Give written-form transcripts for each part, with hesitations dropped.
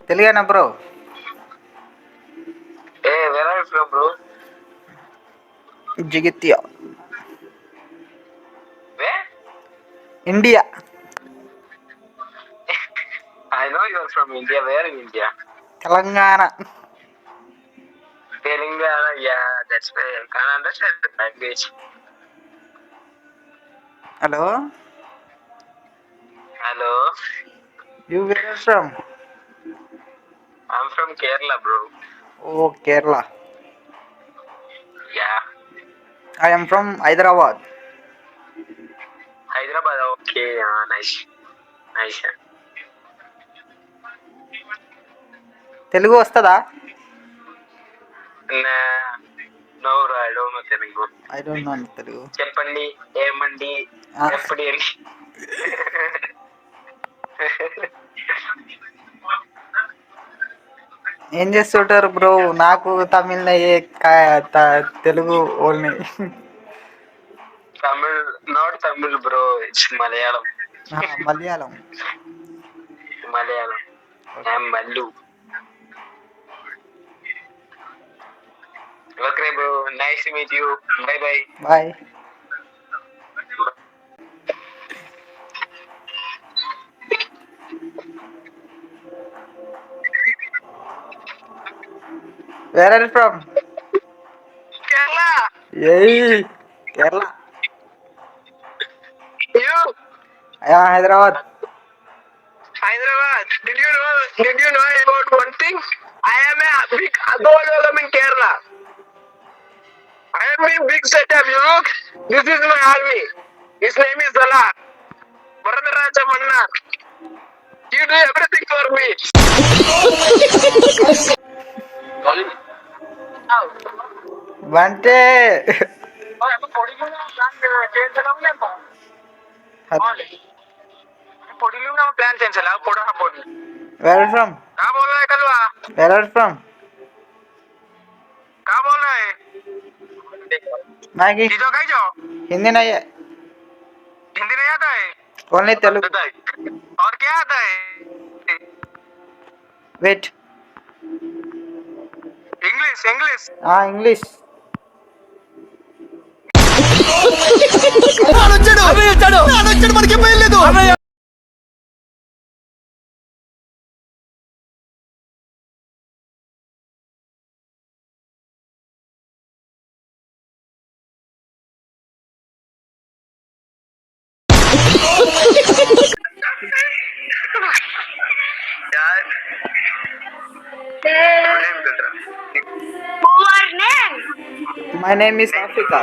తెలుగేనా bro? where are you from, bro? Jagtial, Where? India. I know you are from India. Where in India? Telangana. Telangana. Yeah, that's why I can't understand the language. Hello, Hello. You where are from? I'm from Kerala, bro. Oh Kerala. Yeah. I am from Hyderabad. Hyderabad. Okay. Nice. Nice. Telugu వస్తుందా? Nah. No, bro. I don't know Telugu. I don't know Telugu. చెప్పండి, ఏమండి, ఎప్పుడు అని. ఏం చేస్తుంటారు bro? నాకు Tamil Telugu only. Tamil, not Tamil, bro. It's Malayalam. Malayalam. Malayalam. I'm Mallu. Okay, bro. Nice to meet you. Bye bye. Bye. Where are you from? Kerala. Yay, Kerala. You? Hyderabad. Hyderabad. Did you know about one thing? I am a big Adologam in Kerala. I am a big setup. You look. This is my army. His name is Zala. Varadaraja Manna. You do everything for me. Bante. Plan cancel. Where are you from? क्या बोल रहा है कलवा? Where are you from? क्या बोल रहा है? Maggie. चीजों कहीं जाओ? हिंदी नहीं है, हिंदी नहीं आता है? ओनली तेलुगु. और क्या आता है? Wait. English English. English. My name is Africa.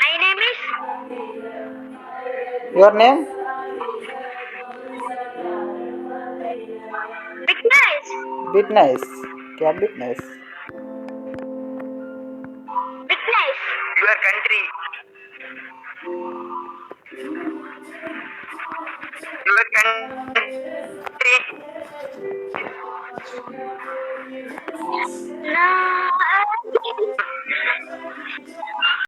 My name is Your name? Vignesh. Bit nice. क्या bit nice? Vignesh. Your country. Your country.